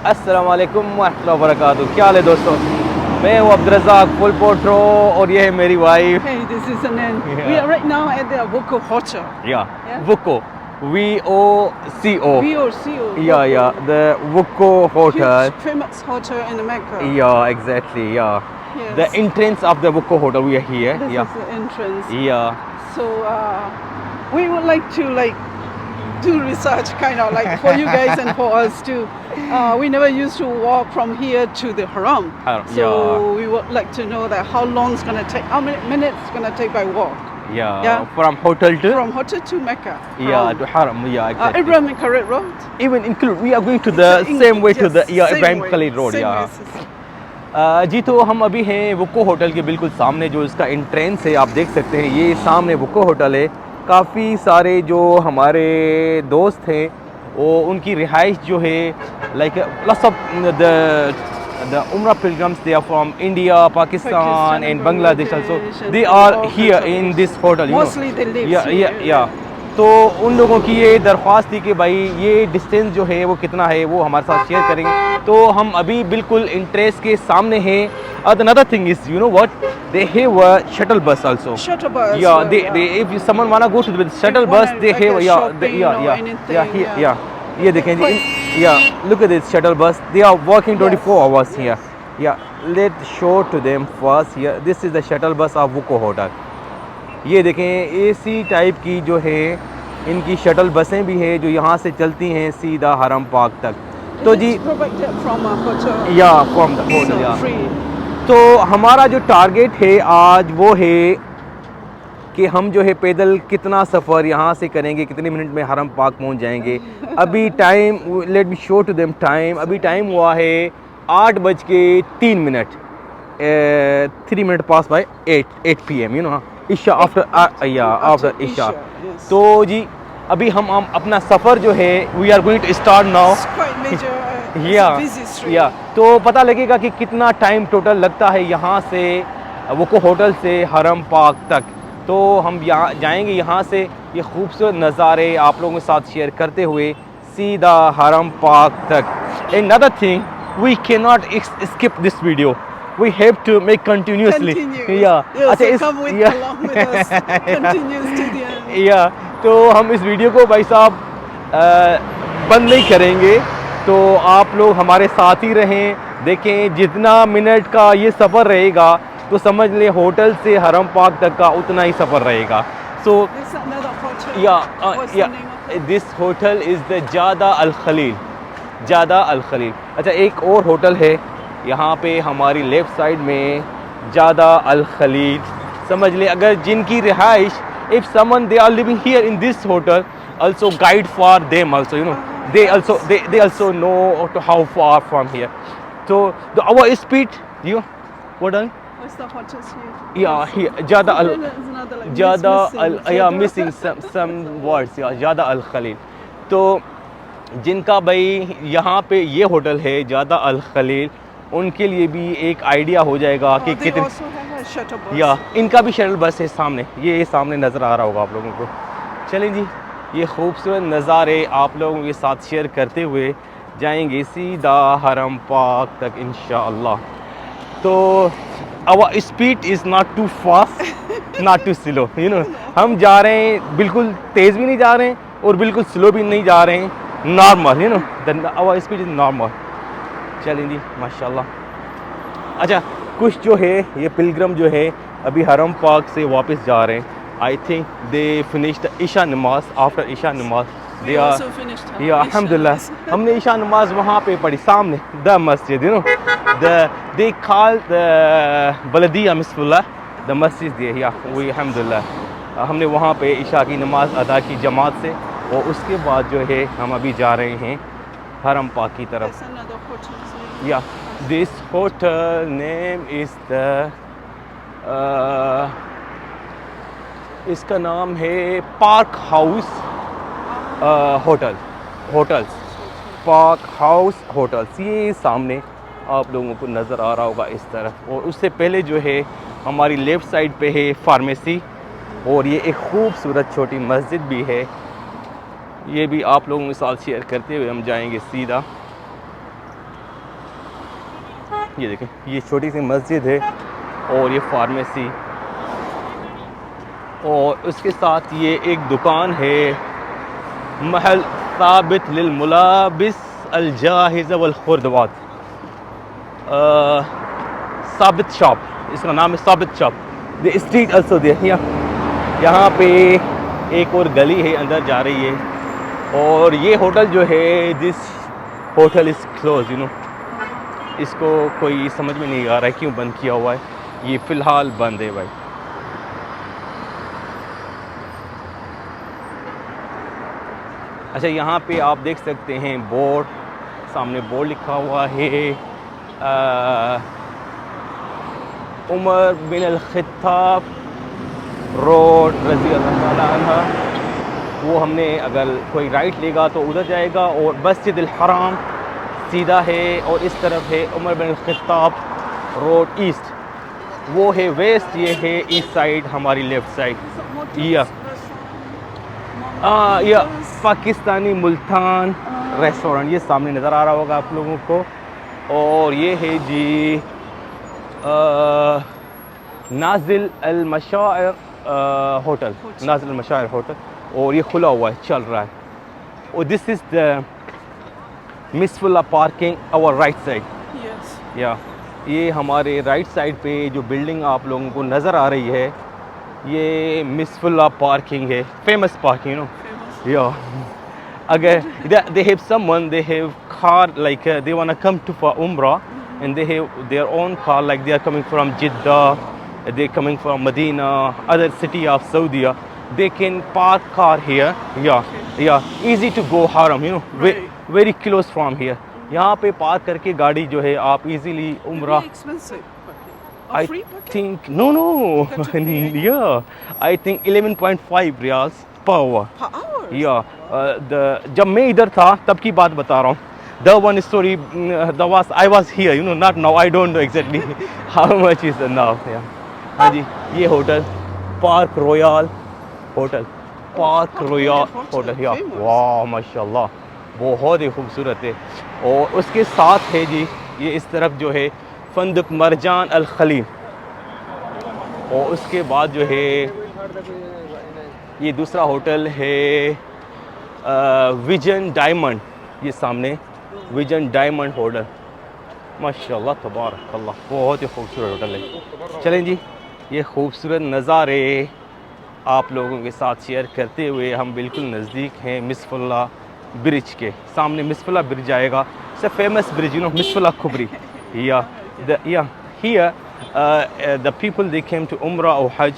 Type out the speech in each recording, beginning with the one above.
अस्सलाम वालेकुम वरहमतुल्लाहि वबरकातुहू। क्या हाल है दोस्तों? मैं हूँ अब्दुर्रज़ाक फुल पोट्रो और ये है मेरी wife. Hey, this is Anan. We are right now at the Woko Hotel. Yeah Yeah? Voco, VOCO, VOCO, या Woko. The Voco Huge, hotel. famous hotel in Mecca. Yeah exactly yeah the Yes. Entrance of the Voco hotel we are here. This या is the entrance. या So we would like to do research kind of like for you guys and for us too. We never used to walk from here to the Haram. So Yeah. we would like to know that how long it's gonna take, how many minutes it's gonna take by walk Yeah. From hotel to from hotel to Mecca. या Haram. To Haram. Yeah exactly Ibrahim Correct Road. even include we are going to the same way to the Ibrahim Khalil Road। या जी, तो हम अभी हैं वुको hotel के बिल्कुल सामने, जो इसका एंट्रेंस है आप देख सकते हैं। ये सामने वुको होटल है। काफ़ी सारे जो हमारे दोस्त हैं वो उनकी रिहाइश जो है लाइक लॉट्स ऑफ द उम्रा pilgrims, they are from India, Pakistan and Bangladesh also, they are here in this hotel, you Mostly they know. live here. या तो उन लोगों की ये दरख्वास्त थी कि भाई ये डिस्टेंस जो है वो कितना है, वो हमारे साथ शेयर करेंगे। तो हम अभी बिल्कुल इंट्रेस के सामने हैं। Another thing is, you know what, they have a shuttle bus also। Shuttle bus. Yeah, they if someone wanna go to the shuttle bus, they have ये देखें जी, look at this shuttle bus, they are working 24 hours here। let's show to them first here, this is the shuttle bus of Woko Hotel। ये देखें AC type की जो है इनकी shuttle बसें भी हैं जो यहाँ से चलती हैं सीधा हरम पाक तक। तो जी from a hotel. या फ्रॉम द होटल या। Free. तो हमारा जो टारगेट है आज वो है कि हम जो है पैदल कितना सफ़र यहाँ से करेंगे, कितने मिनट में हरम पाक पहुँच जाएंगे। अभी time, let me show to them time, अभी टाइम हुआ है 8:03, 3 minute past by 8 PM, you know, Isha after Isha. Yes. तो जी अभी हम अपना सफ़र जो है we are going to start now. It's quite major. It's या a busy street. या तो पता लगेगा कि कितना टाइम टोटल लगता है यहाँ से वुको होटल से हरम पाक तक। तो हम यहाँ जाएंगे, यहाँ से ये खूबसूरत नज़ारे आप लोगों के साथ शेयर करते हुए सीधा हरम पाक तक। Another thing, we cannot skip this video, we have to make continuously। Continue. या Yes, अच्छा, so come with along with us. Continues to the end. या तो हम इस वीडियो को भाई साहब बंद नहीं करेंगे, तो आप लोग हमारे साथ ही रहें, देखें जितना मिनट का ये सफ़र रहेगा तो समझ लें होटल से हरम पाक तक का उतना ही सफ़र रहेगा। सो There's another hotel. या What's the name of it? This hotel is the जादा अल खलील, जादा अल खलील। अच्छा, एक और होटल है यहाँ पे हमारी लेफ़्ट साइड में, जादा अल खलील। समझ लें अगर जिनकी रिहाइश, if someone they are living here in this hotel, also guide for them also, you know, they also know to how far from here। So our speed, you what are What's the hotel here? yeah here jada al There's another like jada missing. al yeah missing some words, yeah, jada al khalil। तो जिनका भाई यहाँ पे ये hotel है जादा अल खलील, उनके लिए भी एक आइडिया हो जाएगा कि They कितने। also have a shuttle bus. या इनका भी शटल बस है सामने, ये सामने नज़र आ रहा होगा आप लोगों को। चलें जी, ये खूबसूरत नज़ारे आप लोगों के साथ शेयर करते हुए जाएंगे सीधा हरम पाक तक इंशाअल्लाह। तो our speed is not too fast not too slow, you know, हम जा रहे हैं बिल्कुल तेज़ भी नहीं जा रहे हैं और बिल्कुल स्लो भी नहीं जा रहे हैं, normal, you know, our speed is normal. चलें जी माशाल्लाह। अच्छा, कुछ जो है ये पिलग्रम जो है अभी हरम पाक से वापस जा रहे हैं। I think they finish the Isha नमाज, आफ्टर ईशा नमाज We also finished our या Isha. अल्हम्दुलिल्लाह हमने ईशा नमाज वहाँ पे पढ़ी सामने द मस्जिद, you know, they call the Baladiya Misfalah the मस्जिद दे, या वही अल्हम्दुलिल्लाह हमने वहाँ पे ईशा की नमाज अदा की जमात से, और उसके बाद जो है हम अभी जा रहे हैं हरम पाक की तरफ। There's another hotel here. या this hotel name is the इसका नाम है park house hotels, park house hotels. ये सामने आप लोगों को नज़र आ रहा होगा इस तरफ, और उससे पहले जो है हमारी लेफ़्ट साइड पे है फार्मेसी, और ये एक खूबसूरत छोटी मस्जिद भी है। ये भी आप लोगों के साथ शेयर करते हुए हम जाएंगे सीधा ये देखें, ये छोटी सी मस्जिद है और ये फार्मेसी, और उसके साथ ये एक दुकान है, महल साबित लिल मुलाबिस अल जाहिज़ वल खुर्दवात, साबित शॉप, इसका नाम है Sabit shop. The street also there, यहाँ पे एक और गली है अंदर जा रही है, और ये होटल जो है, this hotel is close, you know, इसको कोई समझ में नहीं आ रहा है क्यों बंद किया हुआ है, ये फ़िलहाल बंद है भाई। अच्छा, यहाँ पे आप देख सकते हैं बोर्ड, सामने बोर्ड लिखा हुआ है उमर बिन अल खित्ताब रोड रज़ी अल्लाह ताला अन्हा। वो हमने अगर कोई राइट लेगा तो उधर जाएगा, और मस्जिद अल हराम सीधा है, और इस तरफ है उमर बिन अल खित्ताब रोड ईस्ट, वो है वेस्ट, ये है ईस्ट साइड, हमारी लेफ़्ट साइड। या पाकिस्तानी मुल्तान रेस्टोरेंट, ये सामने नज़र आ रहा होगा आप लोगों को, और ये है जी नाजिल अल मशायर होटल, नाजिल अल मशायर होटल, और ये खुला हुआ है, चल रहा है। और this is the Misfalah parking our right side. Yes. Yeah ये हमारे राइट साइड पे जो बिल्डिंग आप लोगों को नज़र आ रही है, ये मिसफुल्ला पार्किंग है, famous parking, you know. Famous. Yeah, again, they have someone, they have car, like they wanna come to for Umrah, and they have their own car, like they are coming from Jeddah, they're coming from Medina, other city of Saudi. They can park car here. Yeah, easy to go Haram, you know, Right. very close from here. यहाँ पे park करके गाड़ी जो है आप easily उम्रा, Very expensive. I Free parking? think no, That's okay. yeah, I think 11.5 riyals per hour. Per hour? Yeah, जब मैं इधर था तब की बात बता रहा हूँ। The one story, I was here, you know, not now. I don't know exactly how much is now. Yeah. हाँ जी, ये hotel park royal hotel, park Park royal Royal hotel, Hotel, या famous. वाह माशाल्लाह, बहुत ही खूबसूरत है। और उसके साथ है जी, ये इस तरफ जो है फंदक मरजान अल खलील, और उसके बाद जो है ये दूसरा होटल है विजन डायमंड, ये सामने विजन डायमंड होटल, माशाल्लाह तबारक अल्लाह, बहुत ही खूबसूरत होटल है। चलें जी, ये खूबसूरत नज़ारे आप लोगों के साथ शेयर करते हुए हम बिल्कुल नज़दीक हैं मिसफुल्ला ब्रिज के। सामने मिसफुल्ला ब्रिज आएगा, it's a famous bridge, you know, Misfalah कुबरी। Here the people they came to Umrah or Hajj,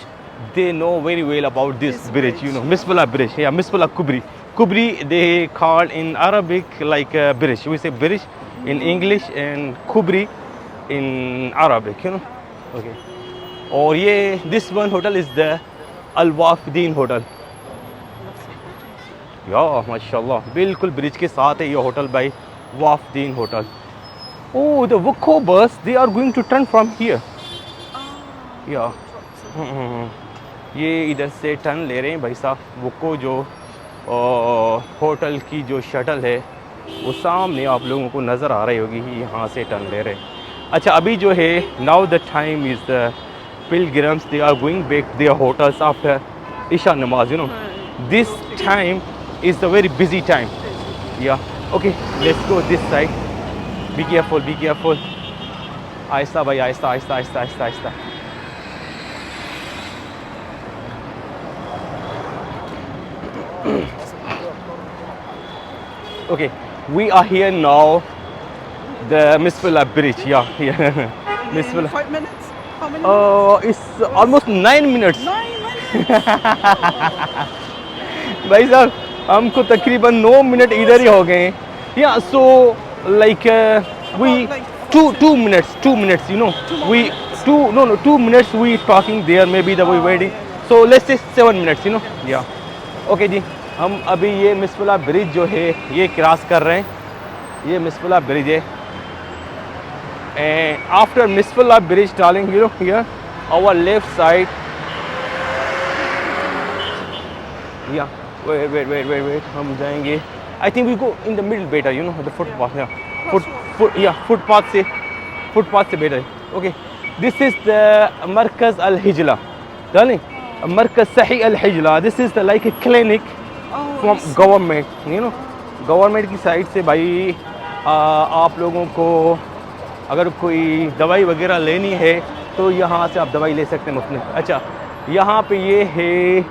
they know very well about this bridge, you know, Misfullah bridge. Yeah, Misfullah Kubri. Kubri they call in Arabic like a bridge. We say bridge in English and Kubri in Arabic, you know. Okay. और ये this one hotel is the Al Wafdin hotel. या माशाल्लाह, बिल्कुल bridge के साथ है ये hotel भाई, वाफदीन hotel. Oh, the Wukko bus, they are going to turn from here. Yeah. ये इधर से टर्न ले रहे हैं भाई साहब। वुक्को जो होटल की जो शटल है वो सामने आप लोगों को नज़र आ रही होगी, यहाँ से टर्न ले रहे हैं। अच्छा, अभी जो है now the time is the pilgrims, they are going back to their hotels after Isha namaz, you know. This time is a very busy time. Yeah. Okay, let's go this side. Be careful, be careful. आहिस्ता भाई, आहिस्ता आहिस्ता आहिस्ता आहिस्ता आहिस्ता। Okay, we are here now, the Misfullah bridge. Yeah. In Misfullah. 5 minutes? How many minutes? It's almost 9 minutes. 9 minutes? भाई साहब, हमको तकरीबन 9 मिनट इधर ही हो गए। Yeah, so like we like 2 minutes, 2 minutes, you know. We 2 minutes we talking there, maybe the we waiting. So let's say 7 minutes, you know. Yeah. Okay जी, हम अभी ये मिसफुल्ला ब्रिज जो है ये क्रॉस कर रहे हैं। ये मिसफुल्ला ब्रिज है। And after Misfullah bridge, darling, you know, here our left side. Yeah, wait, हम जाएंगे। I think we go in the middle better, you know, the footpath. Yeah, footpath से फुटपाथ से बेटर है. Okay, this is the Markaz Al Hijla, darling, Markaz सही Al Hijla. This is the like a clinic from government, you know, government की side से भाई. आप लोगों को अगर कोई दवाई वगैरह लेनी है तो यहाँ से आप दवाई ले सकते हैं मुफ्त में. अच्छा, यहाँ पे ये है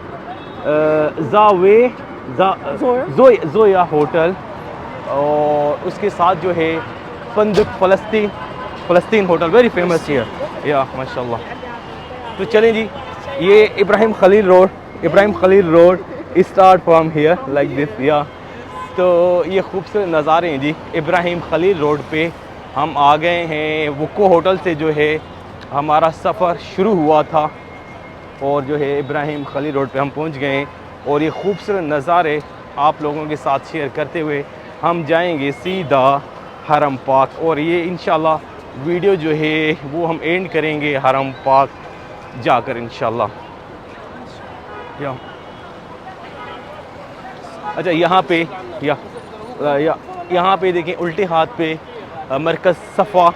ज़ोया होटल, और उसके साथ जो है फंदुक फ़लस्तीन होटल, वेरी फेमस हियर, या माशाल्लाह. तो चलें जी, ये Ibrahim Khalil road start from here like this, yeah. तो ये खूबसूरत नज़ारे हैं जी. इब्राहिम खलील रोड पे हम आ गए हैं. वुको होटल से जो है हमारा सफ़र शुरू हुआ था, और जो है इब्राहिम खलील रोड पे हम पहुंच गए हैं. और ये खूबसूरत नज़ारे आप लोगों के साथ शेयर करते हुए हम जाएंगे सीधा हरम पाक. और ये इंशाल्लाह वीडियो जो है वो हम एंड करेंगे हरम पाक जाकर इंशाल्लाह. या अच्छा, यहाँ पे देखें उल्टे हाथ पे मरकज़ सफ़ा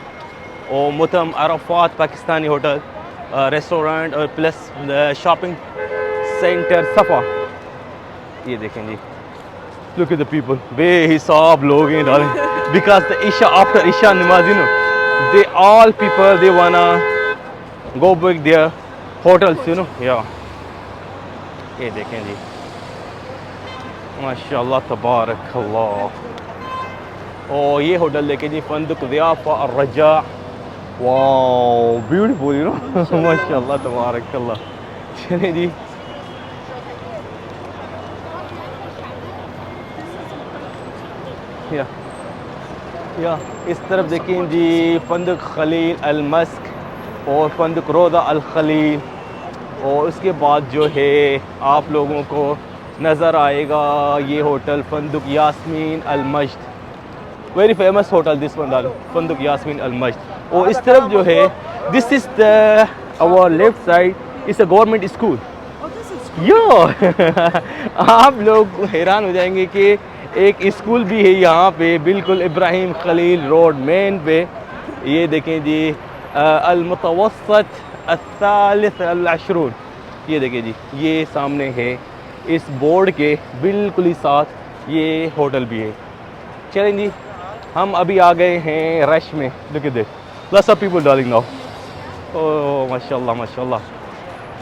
और मुतम अरफात पाकिस्तानी होटल, रेस्टोरेंट और प्लस शॉपिंग सेंटर सफ़ा. ये देखें जी, लुक एट द पीपल, बेहिसाब लोग हैं डालें, बिकॉज द ईशा, आफ्टर ईशा नमाज, you know, they all people they wanna go back their hotels, you know. Yeah ये देखें जी, माशाल्लाह तबारकल्लाह. और ये होटल देखें जी, फंदुक ज़ियाफ़ा अर्रजा, वाओ ब्यूटीफुल, यू नो, माशाल्लाह तबारकल्लाह. चलिए जी, या इस तरफ देखें जी, फंदुक खलील अल मस्क और फंदुक रोज़ा अल खलील. और उसके बाद जो है आप लोगों को नज़र आएगा ये hotel Funduq Yasmin Al Majd, very famous hotel this one, Funduq Yasmin Al Majd. और इस तरफ जो है, this is the our left side is a government school. यो आप लोग हैरान हो जाएंगे कि एक स्कूल भी है यहाँ पे, बिल्कुल इब्राहिम खलील रोड मेन पे. ये देखें जी, अल मुतवस्सत अल-सालिस अल-अशरून. ये देखें जी, ये सामने है इस बोर्ड के बिल्कुल ही साथ ये होटल भी है. चलें जी, हम अभी आ गए हैं रश में. Look at this, lots of people darling now. Oh माशाल्लाह माशाल्लाह.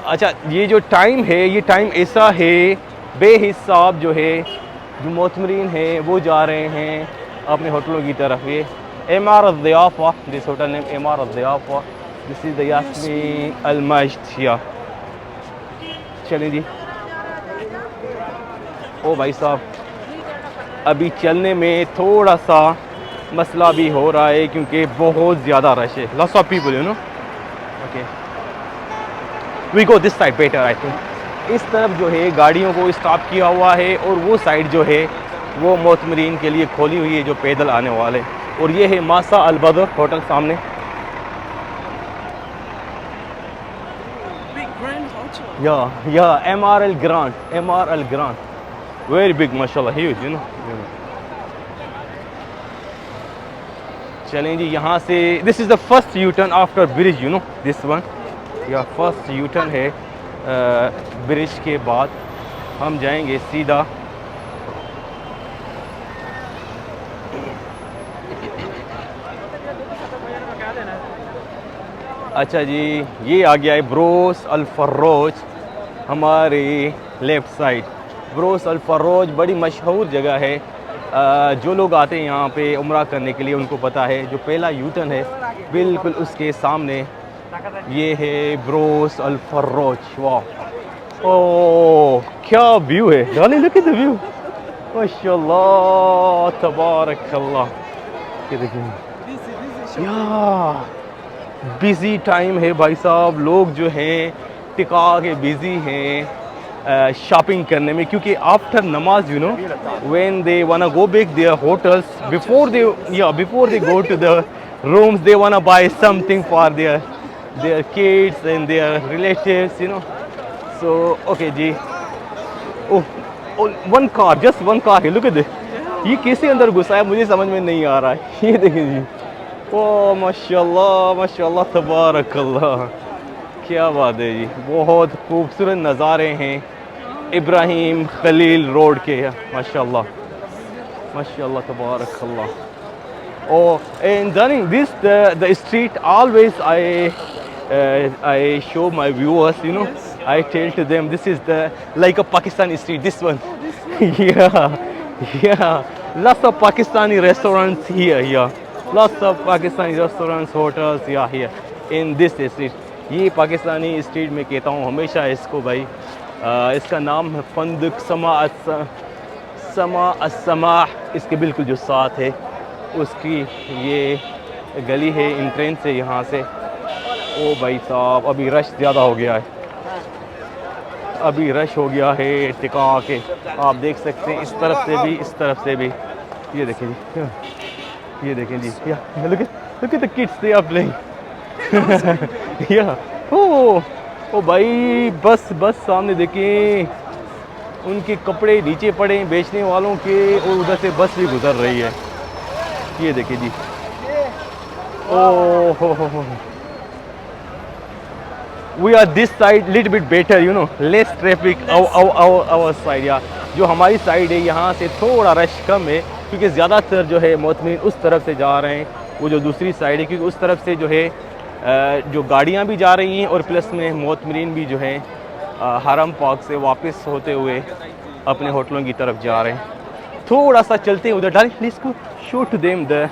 अच्छा, ये जो टाइम है, ये टाइम ऐसा है बेहिसाब जो है जो मोतमरीन है वो जा रहे हैं अपने होटलों की तरफ. ये इमारत ज़ियाफ़ा, दिस होटल नेम इमारत ज़ियाफ़ा, this is the Yasmin Al Mazda. या चलें जी. ओ भाई साहब, अभी चलने में थोड़ा सा मसला भी हो रहा है क्योंकि बहुत ज़्यादा रश है, lots of people, you know. Okay, we go this side better I think. इस तरफ जो है गाड़ियों को स्टॉप किया हुआ है, और वो साइड जो है वो मोतमरीन के लिए खोली हुई है जो पैदल आने वाले. और ये है मासा अल बदर होटल सामने. या MR Al Grand, very big mashallah, huge, you know. चलें जी, यहाँ से this is the first U turn after bridge, you no, this one. या फर्स्ट यू टर्न है ब्रिज के बाद हम जाएंगे सीधा अच्छा जी, ये आ गया है ब्रोस अल फर्रोज हमारे लेफ़्ट साइड. ब्रोस अल फर्रोज बड़ी मशहूर जगह है. जो लोग आते हैं यहाँ पे उम्रा करने के लिए उनको पता है. जो पहला यूटर्न है बिल्कुल उसके सामने ये है ब्रोस अल फर्रोज. वाह, ओह क्या व्यू है darling, look at the view, माशाल्लाह तबारकल्लाह. ये देखिए, या बिज़ी टाइम है भाई साहब. लोग जो हैं टिका के बिज़ी हैं शॉपिंग करने में, क्योंकि आफ्टर नमाज, you no, when they wanna go back their hotels, before they go to the rooms, they wanna buy something for their kids and their relatives, you know. So okay जी. Oh, one car, just one car है, look at this. ये कैसे अंदर घुसा है मुझे समझ में नहीं आ रहा है. ये देखिए जी, ओ माशाल्लाह माशाल्लाह तबारकल्लाह, क्या बात है जी, बहुत खूबसूरत नज़ारे हैं इब्राहिम खलील रोड के, माशाल्लाह माशाल्लाह तबारकल्लाह। Oh, and then this the street always I show my viewers, you know, Yes. I tell to them this is the like a Pakistani street. This one, Oh, this one. yeah, yeah. Lots of Pakistani restaurants here, yeah. Lots of Pakistani restaurants, hotels, yeah, here in this street. ये Pakistani street में कहता हूँ हमेशा इसको भाई, इसका नाम है फंदक समा असमा, इसके बिल्कुल जो साथ है उसकी ये गली है इंट्रेंस से यहाँ से। ओ भाई साहब अभी रश ज़्यादा हो गया है, अभी रश हो गया है टिका के, आप देख सकते हैं इस तरफ से भी इस तरफ से भी। ये देखें जी, ये देखें जी, या look at the kids, they are playing या ओ भाई बस सामने देखें, उनके कपड़े नीचे पड़े हैं बेचने वालों के, और उधर से बस भी गुजर रही है। ये देखिए जी, oh we are this side little bit better, you know, less traffic our side, या जो हमारी साइड है यहाँ से थोड़ा रश कम है, क्योंकि ज़्यादातर जो है मोतमिन उस तरफ से जा रहे हैं, वो जो दूसरी साइड है, क्योंकि उस तरफ से जो है जो गाड़ियाँ भी जा रही हैं और प्लस में मोतमिन भी जो है हरम पार्क से वापस होते हुए अपने होटलों की तरफ जा रहे हैं। थोड़ा सा चलते हैं उधर, डायरेक्ट प्लीज को show to them the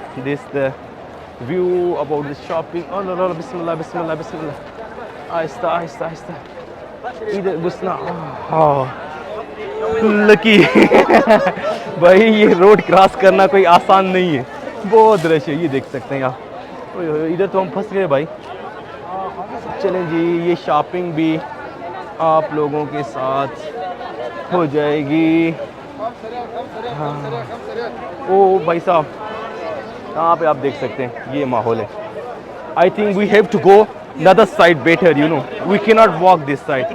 view about the shopping. बिस्मिल्लाह बिस्मिल्लाह बिस्मिल्लाह, आहिस्ता आहिस्ता आहिस्ता, इधर घुसना, लकी भाई ये रोड क्रॉस करना कोई आसान नहीं है, बहुत रश है, ये देख सकते हैं आप। इधर तो हम फंस गए भाई। चलें जी, ये शॉपिंग भी आप लोगों के साथ हो जाएगी। हाँ ओ भाई साहब, यहाँ पे आप देख सकते हैं ये माहौल है। I think we have to go another side better, you know, we cannot walk this side.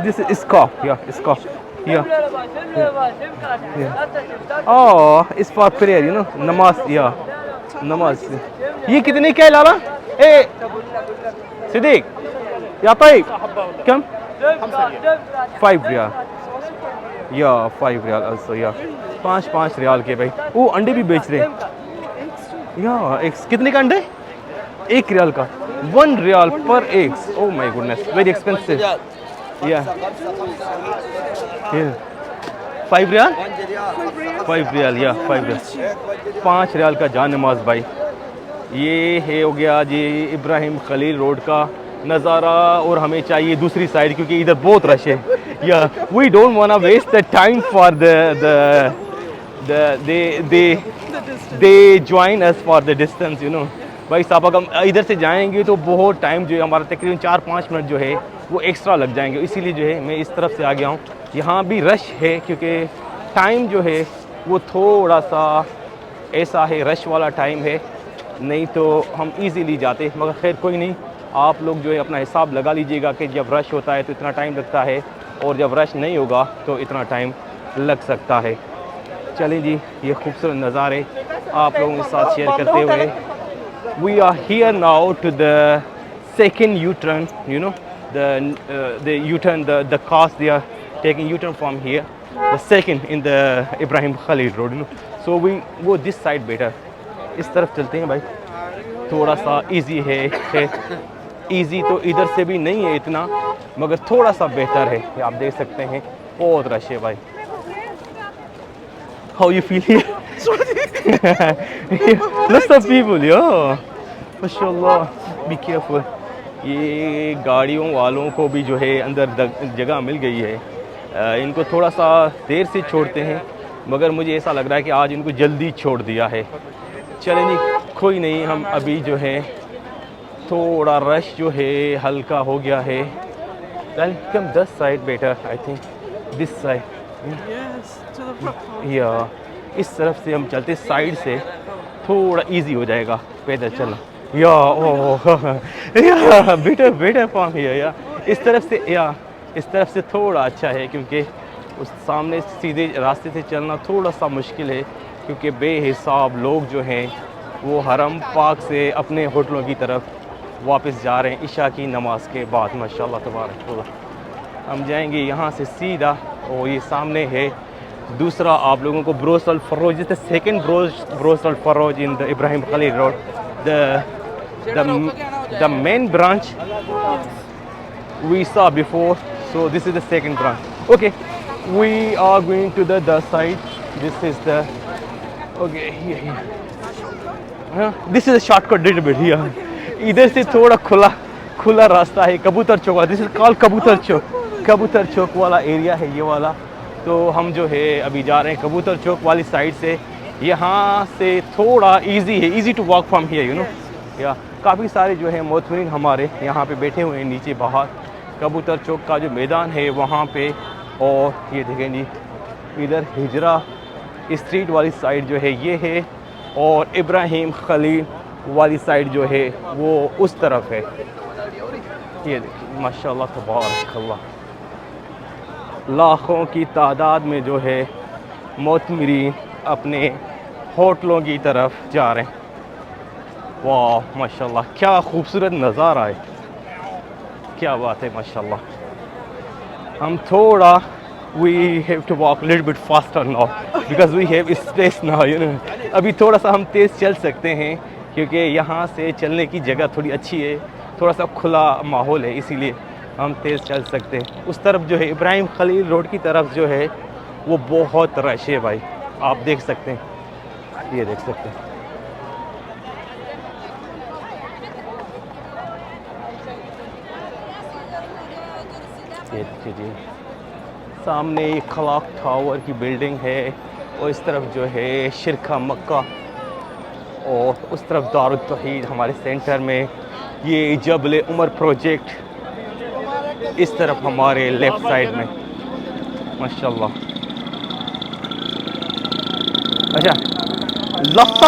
This is Iskaf, yeah, Iskaf, yeah. Oh, it's for prayer, you know, namaz, yeah, namaz. ये कितने क्या लाला? ए सिद्दीक, या ताइब, कम? 5 रियाल, या 5 riyal also, या 5 रियाल के भाई। वो अंडे भी बेच रहे हैं, या कितने का अंडे? 1 रियाल का, 1 रियाल पर eggs. Oh my goodness, very expensive. या 5 रियाल, 5 रियाल, या 5 रियाल, 5 रियाल का जान नमाज भाई। ये है हो गया जी इब्राहिम खलील रोड का नज़ारा, और हमें चाहिए दूसरी साइड क्योंकि इधर बहुत रश है। Yeah we don't want waste the time for they join us for the distance, you know. भाई साहब अगर हम इधर से जाएंगे तो बहुत टाइम जो है हमारा तकरीबन 4-5 मिनट जो है वो एक्स्ट्रा लग जाएंगे, इसीलिए जो है मैं इस तरफ से आ गया हूँ। यहाँ भी रश है क्योंकि टाइम जो है वो थोड़ा सा ऐसा है, रश वाला टाइम है, नहीं तो हम इजीली जाते, मगर खैर कोई नहीं, आप लोग जो है अपना हिसाब लगा लीजिएगा कि जब रश होता है तो इतना टाइम लगता है और जब रश नहीं होगा तो इतना टाइम लग सकता है। चलें जी, ये खूबसूरत नज़ारे आप लोगों के साथ शेयर करते हुए we are here now to the second U-turn, you know, the U-turn, the cars, they are taking U-turn from here, the second in the Ibrahim Khalil road, you know. So we go this side better, इस तरफ चलते हैं भाई, थोड़ा सा easy है, easy तो इधर से भी नहीं है इतना, मगर थोड़ा सा बेहतर है। आप देख सकते हैं बहुत रश है भाई। How you feel here? Lots of people, yeah. माशाल्लाह, be careful. ये गाड़ियों वालों को भी जो है अंदर जगह मिल गई है, इनको थोड़ा सा देर से छोड़ते हैं, मगर मुझे ऐसा लग रहा है कि आज इनको जल्दी छोड़ दिया है। चलें जी, कोई नहीं, हम अभी जो है थोड़ा रश जो है हल्का हो गया है। कम 10 side better, I think this side, या इस तरफ से हम चलते, साइड से थोड़ा इजी हो जाएगा पैदल चलना। या ओह या बेटर फॉर्म है, या इस तरफ से, या इस तरफ से थोड़ा अच्छा है, क्योंकि उस सामने सीधे रास्ते से चलना थोड़ा सा मुश्किल है, क्योंकि बेहिसाब लोग जो हैं वो हरम पाक से अपने होटलों की तरफ वापस जा रहे हैं इशा की नमाज के बाद। माशाल्लाह तबारक। हम जाएंगे यहाँ से सीधा, और ये सामने है दूसरा आप लोगों को ब्रोस अल फरोज, जिस सेकंड ब्रोस अल फरोज in the Ibrahim Khalil road, the main branch we saw before, so this is the second branch. Okay, we are going to the side. This is the okay here. This is a shortcut little bit here. इधर से थोड़ा खुला रास्ता है कबूतर चौक वाला। This is called कबूतर चौक वाला एरिया है ये वाला। तो हम जो है अभी जा रहे हैं कबूतर चौक वाली साइड से। यहाँ से थोड़ा इजी है, easy to walk from here, you know. या काफ़ी सारे जो है मोतमिन हमारे यहाँ पे बैठे हुए हैं नीचे बाहर। कबूतर चौक का जो मैदान है वहाँ पे, और ये देखें जी इधर हिजरा स्ट्रीट वाली साइड जो है ये है, और इब्राहिम खलील वाली साइड जो है वो उस तरफ है। ये देखिए माशाल्लाह तबारकल्लाह, लाखों की तादाद में जो है मोतमिरीन अपने होटलों की तरफ जा रहे हैं। वाह माशाल्लाह, क्या खूबसूरत नज़ारा है, क्या बात है माशाल्लाह। हम थोड़ा we have to walk a little bit faster now because we have space now, you know। अभी थोड़ा सा हम तेज़ चल सकते हैं क्योंकि यहाँ से चलने की जगह थोड़ी अच्छी है, थोड़ा सा खुला माहौल है, इसीलिए हम तेज़ चल सकते हैं। उस तरफ जो है इब्राहिम खलील रोड की तरफ जो है वो बहुत रश है भाई, आप देख सकते हैं, ये देख सकते हैं। ये देखिए जी सामने एक खलाक टावर की बिल्डिंग है, और इस तरफ जो है शिरका मक्का, और उस तरफ दारुल तौहीद हमारे सेंटर में, ये जबल उमर प्रोजेक्ट इस तरफ हमारे लेफ़्ट साइड में माशाल्लाह। अच्छा, lots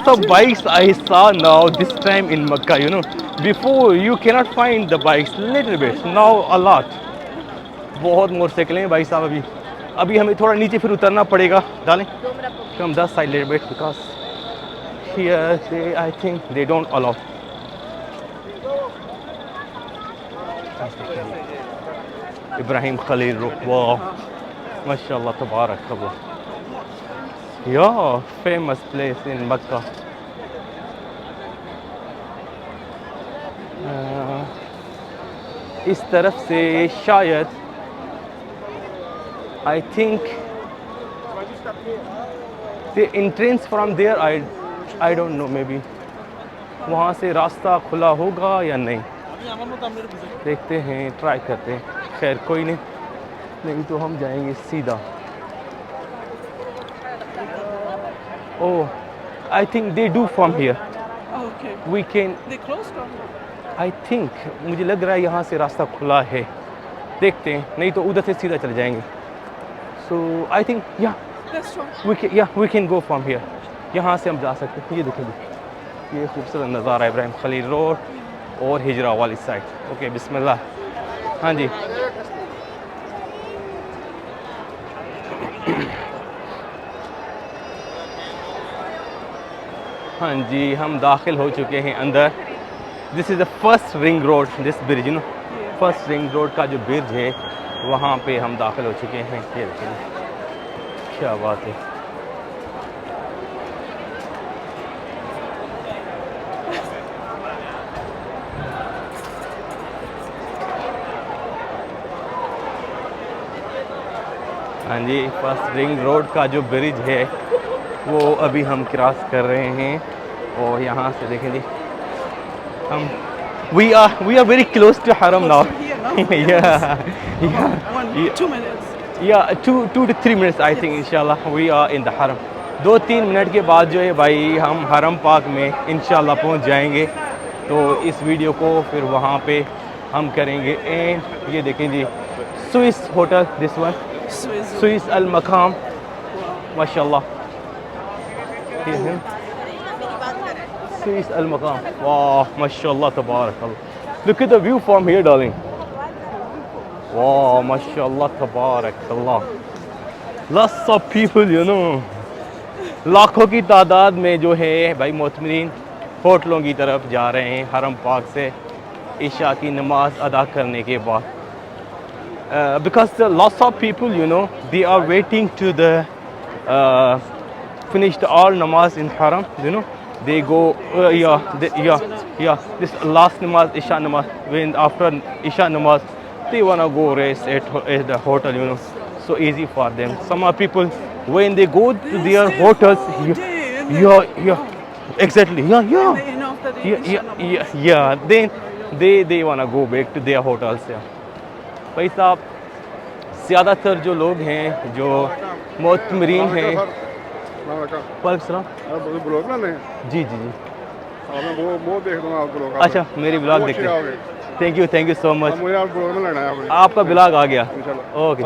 of bikes I saw now this time in Makkah, you know। Before you cannot find the bikes, little bit, now a lot। बहुत मोटरसाइकिलें हैं भाई साहब। अभी हमें थोड़ा नीचे फिर उतरना पड़ेगा, डालें कम 10 side little bit because here I think they don't allow। Ibrahim Khalil road, वाह माशाल्लाह तबारक अल्लाह, या फेमस प्लेस इन मक्का। इस तरफ से शायद I think the entrance from there I don't know, maybe वहाँ से रास्ता खुला होगा या नहीं, देखते हैं, ट्राई करते हैं। खैर कोई नहीं तो हम जाएंगे सीधा। Oh, I think they do from here। Okay. We can, They closed or not? I think मुझे लग रहा है यहाँ से रास्ता खुला है, देखते हैं, नहीं तो उधर से सीधा चले जाएंगे। So I think That's right। we can go from here। यहाँ से हम जा सकते हैं। ये देखिए ये खूबसूरत नज़ारा है इब्राहिम खलील रोड और हिजरा वाली साइड। ओके बिस्मिल्लाह। हाँ जी हाँ जी, हम दाखिल हो चुके हैं अंदर। This is the first ring road, this bridge, you no, first ring road का जो ब्रिज है वहाँ पे हम दाखिल हो चुके हैं। ये देखिए क्या बात है। हाँ जी, फर्स्ट रिंग रोड का जो ब्रिज है वो अभी हम क्रॉस कर रहे हैं, और यहाँ से देखें जी हम we are very close to Haram now। yeah, 2 minutes। Yeah, 2 to 3 minutes I think इंशाल्लाह we are in the Haram। 2-3 minute के बाद जो है भाई हम हरम पाक में इंशाल्लाह पहुंच जाएंगे। तो इस वीडियो को फिर वहाँ पे हम करेंगे एंड। ये देखें जी Swiss hotel, this one Swiss Al Maqam माशाल्लाह, स्विस अल मकाम, वाह माशाल्लाह तबारक अल्लाह। Look at the view from here darling। Wow, mashallah, tabarakallah. Lots of people, you know। लाखों की तादाद में जो है भाई मोतमरीन होटलों की तरफ जा रहे हैं हरम पाक से इशा की नमाज अदा करने के बाद। Because lots of people, you know, they are waiting to the finish the all namaz in haram, you know, they go this last namaz, isha namaz, when after isha namaz they wanna go rest at the hotel, you know, so easy for them. Some are people when they go to their hotels, exactly, then they wanna go back to their hotels. भाई साहब ज़्यादातर जो लोग हैं जो मोतमरीन हैं जी जी जी अच्छा मेरी ब्लॉग देखते हैं। Thank you so much. आपका ब्लॉग आ गया ओके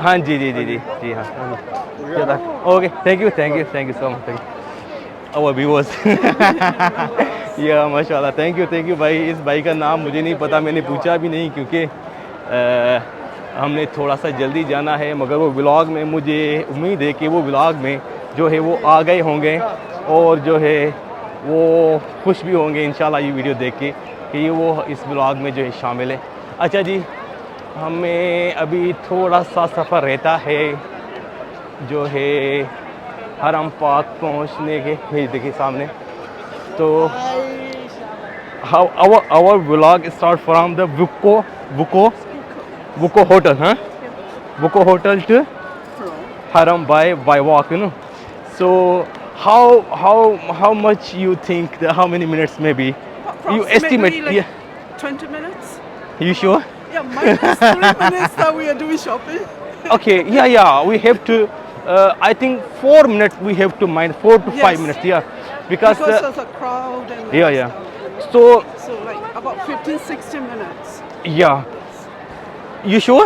हाँ जी जी जी जी जी हाँ okay thank you so much और व्यूअर्स या माशाल्लाह थैंक यू भाई। इस भाई का नाम मुझे नहीं पता, मैंने पूछा भी नहीं क्योंकि हमने थोड़ा सा जल्दी जाना है, मगर वो व्लॉग में मुझे उम्मीद है कि वो व्लॉग में जो है वो आ गए होंगे और जो है वो खुश भी होंगे इंशाल्लाह ये वीडियो देख के कि ये वो इस व्लॉग में जो है शामिल है। अच्छा जी, हमें अभी थोड़ा सा सफ़र रहता है जो है हरम पाक पहुंचने के। ये देखिए सामने तो our vlog start from the Buko hotel, huh? Buko hotel to Haram by walk, you know. So how much you think how many minutes maybe you estimate? Like yeah, 20 minutes. you sure? Yeah, minus 3 minutes that we are doing shopping. Okay, yeah, we have to I think 4 minutes we have to mind 4 to 5 Yes. minutes, yeah, because there's a crowd and yeah. stuff. So like about 15-16 minutes. या you sure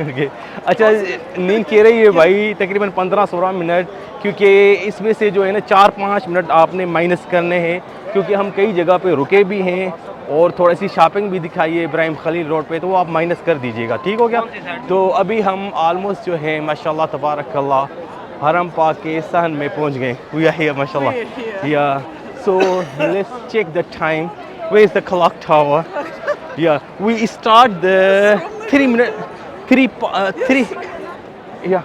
okay अच्छा नींद कह रही है भाई तकरीबन 15-16 minute, क्योंकि इसमें से जो है ना 4-5 मिनट आपने माइनस करने हैं क्योंकि हम कई जगह पे रुके भी हैं और थोड़ी सी शॉपिंग भी दिखाई है इब्राहिम खलील रोड पे, तो वो आप माइनस कर दीजिएगा, ठीक हो गया। तो अभी हम ऑलमोस्ट जो है माशाल्लाह तबारकल्लाह हरम पाक के सहन में पहुंच गए। वी आर हियर माशाल्लाह yeah so let's check the time. Where is the clock tower? Yeah, we start the 3 minute, 3. Yeah,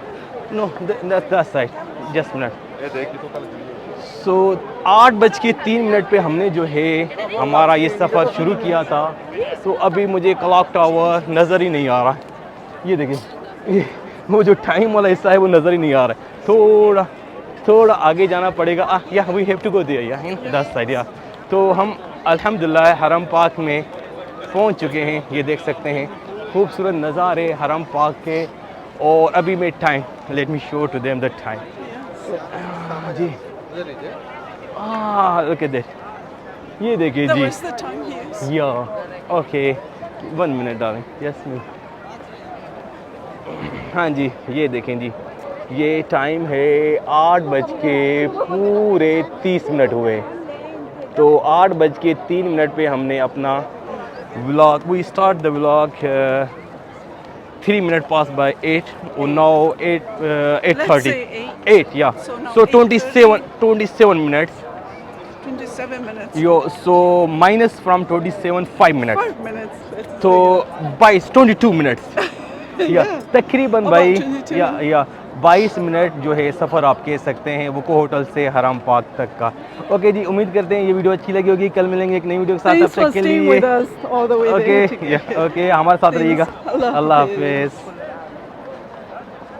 no, that side. Just a minute. So 8:03 पे हमने जो है हमारा ये सफ़र शुरू किया था। तो अभी मुझे क्लॉक टावर नज़र ही नहीं आ रहा। ये देखिए वो जो टाइम वाला हिस्सा है वो नज़र ही नहीं आ रहा है। थोड़ा आगे जाना पड़ेगा। Yeah we have to go there या दैट साइड या। तो हम अल्हम्दुलिल्लाह हरम पाक में पहुंच चुके हैं। ये देख सकते हैं खूबसूरत नज़ारे हरम पाक के। और अभी मैं time let me show to them the time जी look at that, ये देखिए जी या ओके 1 minute डालें यस मी हाँ जी ये देखें जी ये टाइम है 8:30 हुए। तो 8:03 पे हमने अपना vlog we start the vlog 3 minutes past by 8 or now 8:30 8 yeah so 27 minutes 27 minutes. So minus from 27 5 minutes. 5 minutes. So by 22 minutes. Yeah. तकरीबन भाई या 22 मिनट जो है सफ़र आप कह सकते हैं बुको होटल से हरम पाक तक का। ओके जी, उम्मीद करते हैं ये वीडियो अच्छी लगी होगी। कल मिलेंगे एक नई वीडियो के साथ, तब तक के लिए ओके हमारे साथ रहिएगा। अल्लाह हाफिज़।